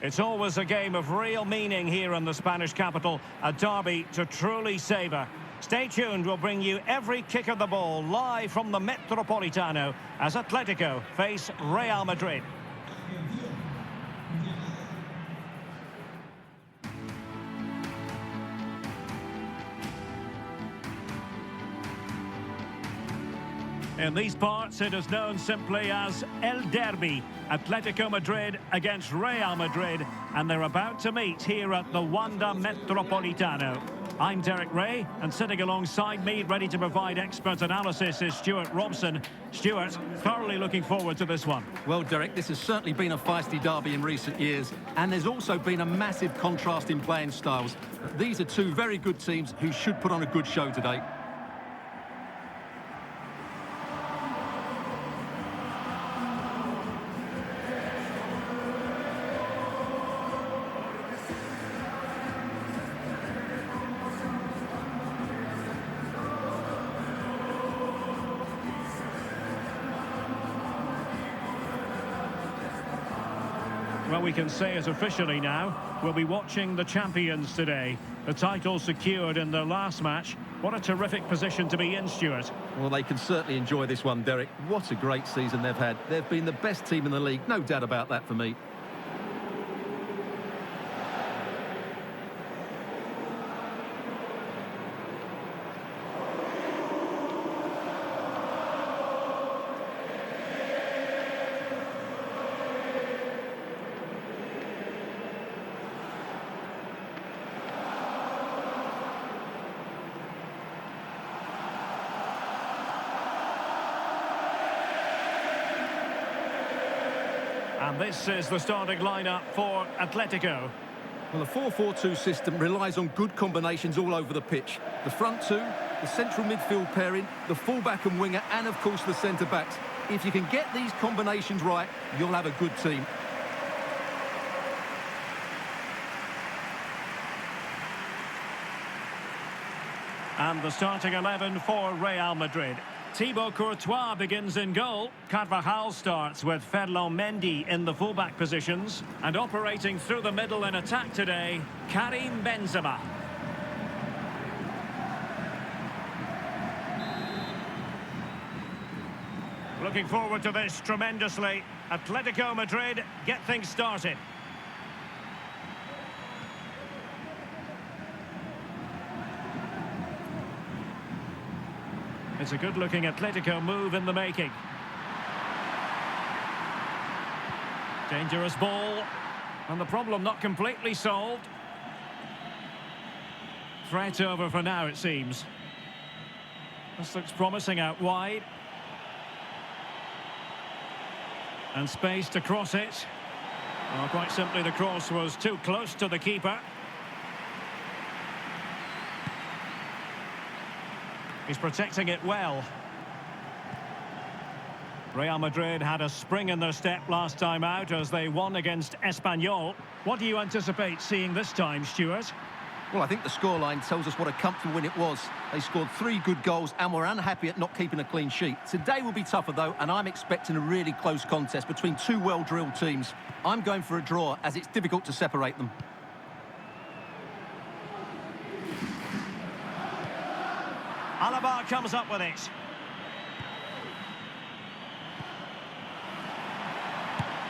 It's always a game of real meaning here in the Spanish capital, a derby to truly savour. Stay tuned, we'll bring you every kick of the ball live from the Metropolitano as Atletico face Real Madrid. In these parts, it is known simply as El Derby. Atletico Madrid against Real Madrid, and they're about to meet here at the Wanda Metropolitano. I'm Derek Ray, and sitting alongside me, ready to provide expert analysis, is Stuart Robson. Stuart, thoroughly looking forward to this one. Well, Derek, this has certainly been a feisty derby in recent years, and there's also been a massive contrast in playing styles. These are two very good teams who should put on a good show today. Well, we can say it officially now. We'll be watching the champions today. The title secured in their last match. What a terrific position to be in, Stuart. Well, they can certainly enjoy this one, Derek. What a great season they've had. They've been the best team in the league, no doubt about that for me. And this is the starting lineup for Atletico. Well, the 4-4-2 system relies on good combinations all over the pitch. The front two, the central midfield pairing, the fullback and winger, and of course the centre-backs. If you can get these combinations right, you'll have a good team. And the starting 11 for Real Madrid. Thibaut Courtois begins in goal. Carvajal starts with Ferland Mendy in the fullback positions. And operating through the middle in attack today, Karim Benzema. Looking forward to this tremendously. Atletico Madrid get things started. It's a good-looking Atletico move in the making. Dangerous ball. And the problem not completely solved. Threat over for now, it seems. This looks promising out wide. And space to cross it. Well, quite simply, the cross was too close to the keeper. He's protecting it well. Real Madrid had a spring in their step last time out as they won against Espanyol. What do you anticipate seeing this time, Stuart? Well, I think the scoreline tells us what a comfortable win it was. They scored 3 good goals and were unhappy at not keeping a clean sheet. Today will be tougher, though, and I'm expecting a really close contest between two well-drilled teams. I'm going for a draw, as it's difficult to separate them. Alaba comes up with it.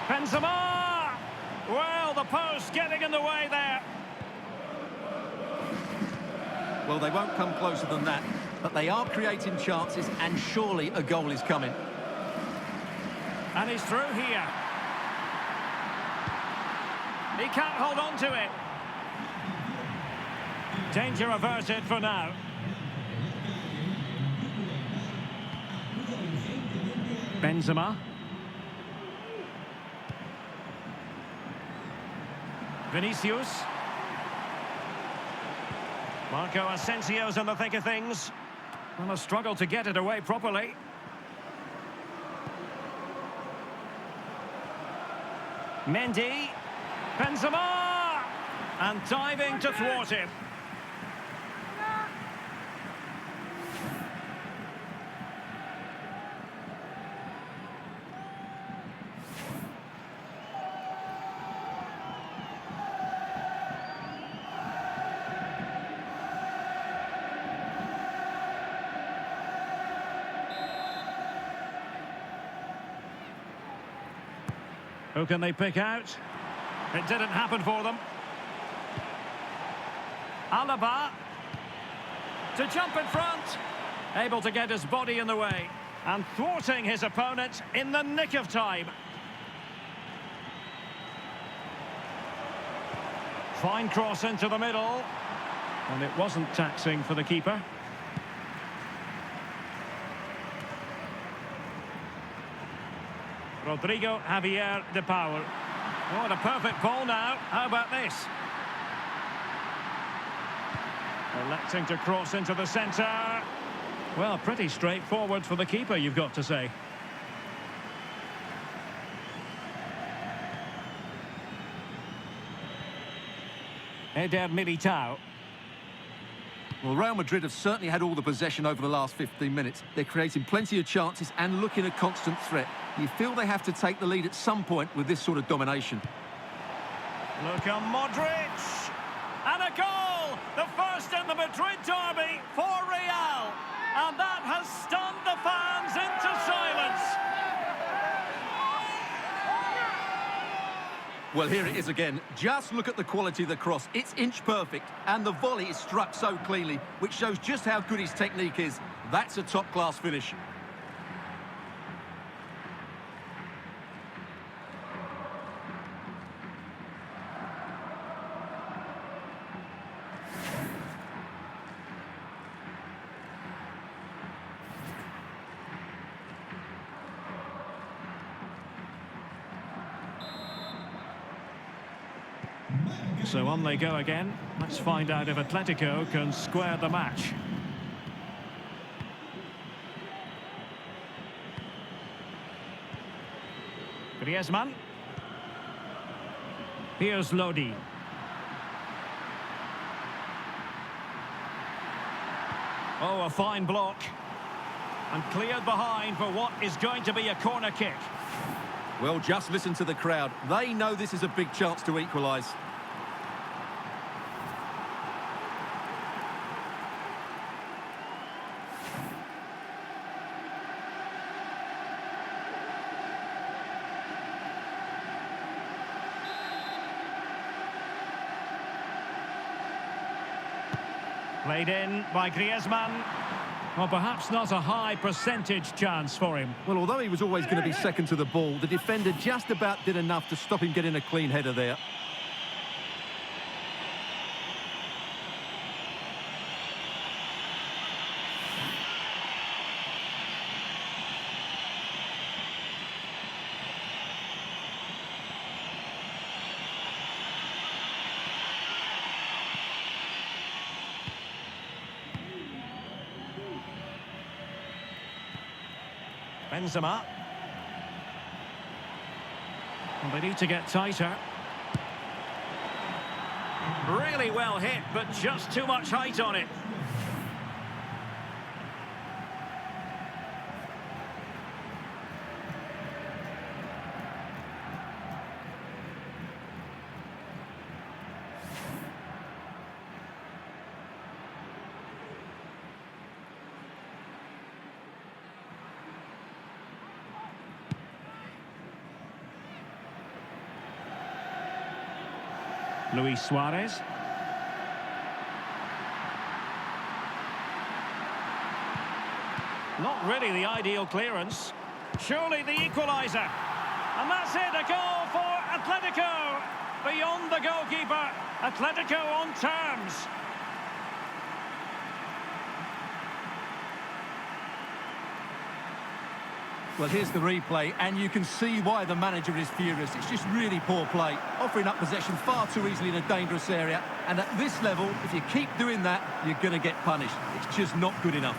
Benzema! Well, the post getting in the way there. Well, they won't come closer than that, but they are creating chances, and surely a goal is coming. And he's through here. He can't hold on to it. Danger averted for now. Benzema. Vinicius. Marco Asensio's in the thick of things. And a struggle to get it away properly. Mendy. Benzema! And diving to thwart him. Who can they pick out? It didn't happen for them. Alaba. To jump in front. Able to get his body in the way. And thwarting his opponent in the nick of time. Fine cross into the middle. And it wasn't taxing for the keeper. Rodrigo Javier de Paul. What a perfect ball now. How about this? Electing to cross into the centre. Well, pretty straightforward for the keeper, you've got to say. Eder Militao. Well, Real Madrid have certainly had all the possession over the last 15 minutes. They're creating plenty of chances and looking a constant threat. You feel they have to take the lead at some point with this sort of domination. Luka Modric. And a goal! The first in the Madrid derby for Real. And that has stunned the fans into silence. Well, here it is again. Just look at the quality of the cross. It's inch perfect, and the volley is struck so cleanly, which shows just how good his technique is. That's a top-class finish. So on they go again. Let's find out if Atletico can square the match. Griezmann. Here's Lodi. Oh, a fine block. And cleared behind for what is going to be a corner kick. Well, just listen to the crowd. They know this is a big chance to equalise. Played in by Griezmann. Well, perhaps not a high percentage chance for him. Well, although he was always going to be second to the ball, the defender just about did enough to stop him getting a clean header there. Benzema. And they need to get tighter. Really well hit, but just too much height on it. Luis Suarez. Not really the ideal clearance. Surely the equaliser. And that's it, a goal for Atletico. Beyond the goalkeeper, Atletico on terms. Well, here's the replay, and you can see why the manager is furious. It's just really poor play, offering up possession far too easily in a dangerous area. And at this level, if you keep doing that, you're going to get punished. It's just not good enough.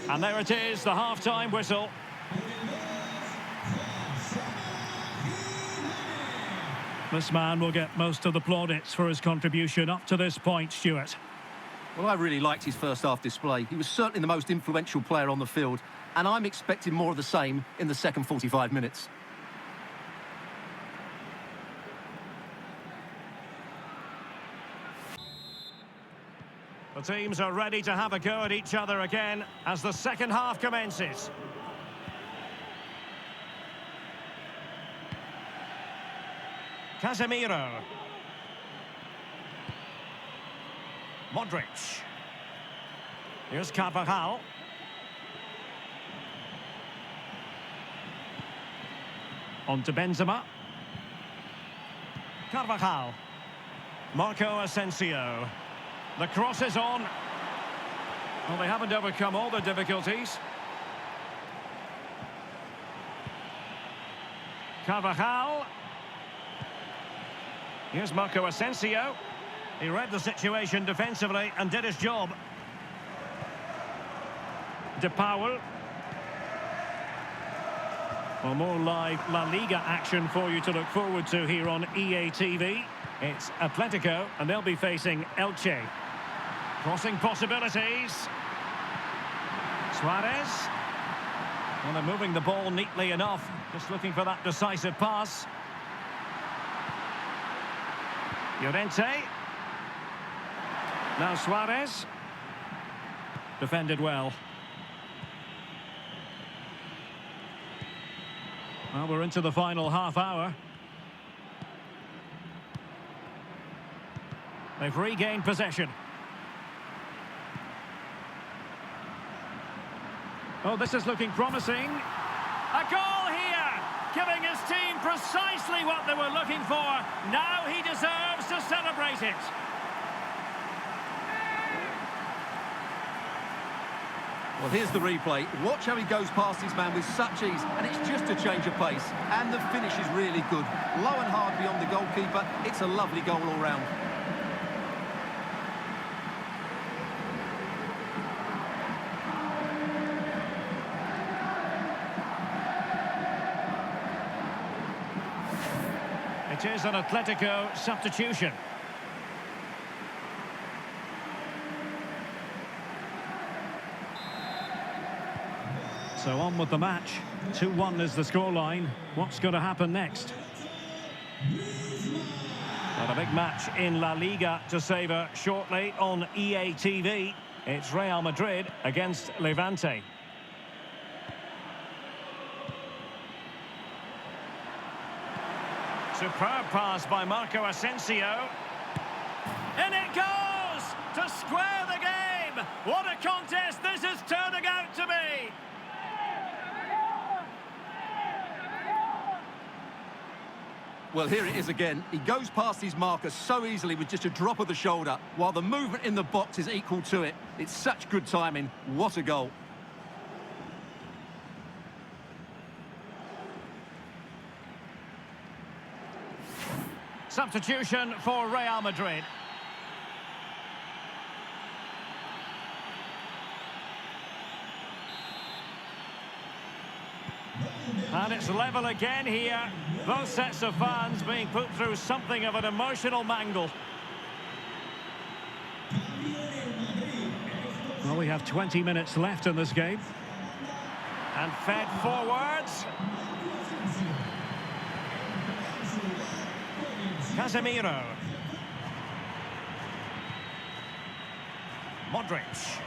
And there it is, the half-time whistle. This man will get most of the plaudits for his contribution up to this point, Stuart. Well, I really liked his first half display. He was certainly the most influential player on the field, and I'm expecting more of the same in the second 45 minutes. The teams are ready to have a go at each other again as the second half commences. Casemiro. Modric. Here's Carvajal. On to Benzema. Carvajal. Marco Asensio. The cross is on. Well, they haven't overcome all the difficulties. Carvajal. Here's Marco Asensio. He read the situation defensively and did his job. De Paul. Well, more live La Liga action for you to look forward to here on EA TV. It's Atletico, and they'll be facing Elche. Crossing possibilities. Suarez. Well, they're moving the ball neatly enough. Just looking for that decisive pass. Llorente. Now Suarez. Defended well. Well, we're into the final half hour. They've regained possession. Oh, this is looking promising. A goal here, giving his team precisely what they were looking for. Now he deserves to celebrate it. Well, here's the replay. Watch how he goes past his man with such ease, and it's just a change of pace. And the finish is really good. Low and hard beyond the goalkeeper. It's a lovely goal all round. It is an Atletico substitution. So on with the match. 2-1 is the scoreline. What's going to happen next? Well, a big match in La Liga to savour shortly on EA TV. It's Real Madrid against Levante. Superb pass by Marco Asensio. In it goes to square the game. What a contest this is turning out to be. Well, here it is again. He goes past his marker so easily with just a drop of the shoulder, while the movement in the box is equal to it. It's such good timing. What a goal. Substitution for Real Madrid. And it's level again here. Both sets of fans being put through something of an emotional mangle. Well, we have 20 minutes left in this game. And fed forwards. Casemiro. Modric.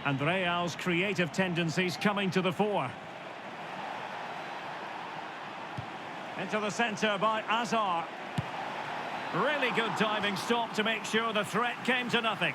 And Real's creative tendencies coming to the fore. Into the centre by Azar. Really good diving stop to make sure the threat came to nothing.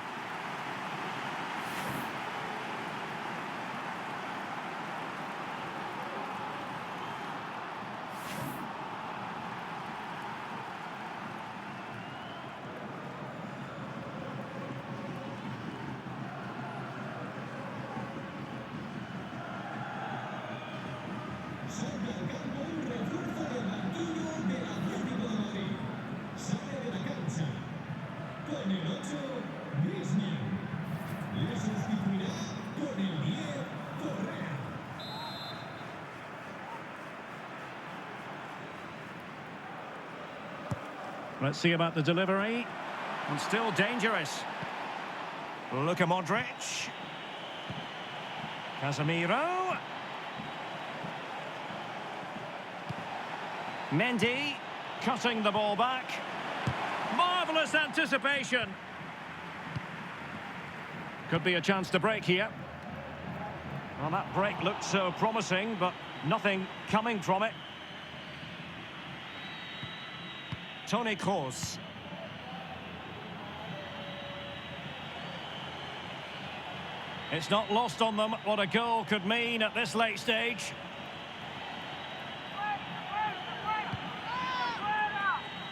Let's see about the delivery. And still dangerous. Luka Modric. Casemiro. Mendy. Cutting the ball back. Marvellous anticipation. Could be a chance to break here. Well, that break looked so promising, but nothing coming from it. Toni Kroos. It's not lost on them what a goal could mean at this late stage.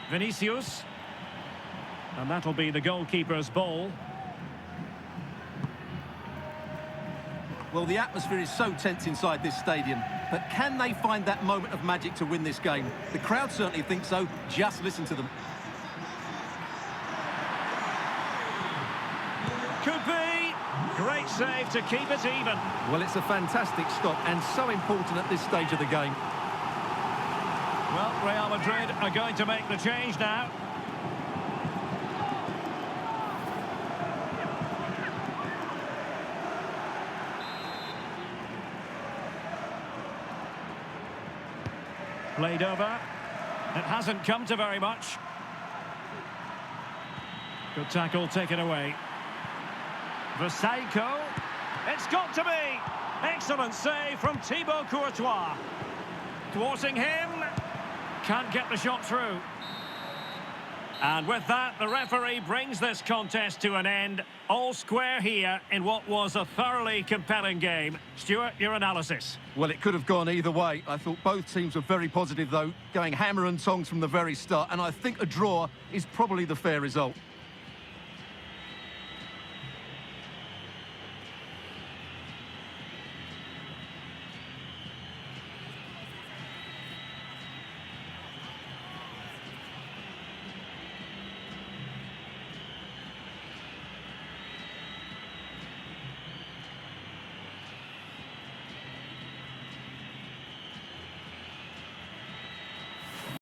Vinicius. And that'll be the goalkeeper's ball. Well, the atmosphere is so tense inside this stadium, but can they find that moment of magic to win this game? The crowd certainly think so. Just listen to them. Could be. Great save to keep it even. Well, it's a fantastic stop and so important at this stage of the game. Well, Real Madrid are going to make the change now. Played over. It hasn't come to very much. Good tackle taken away. Versailles. It's got to be. Excellent save from Thibaut Courtois. Thwarting him. Can't get the shot through. And with that, the referee brings this contest to an end. All square here in what was a thoroughly compelling game. Stuart, your analysis. Well, it could have gone either way. I thought both teams were very positive, though, going hammer and tongs from the very start. And I think a draw is probably the fair result.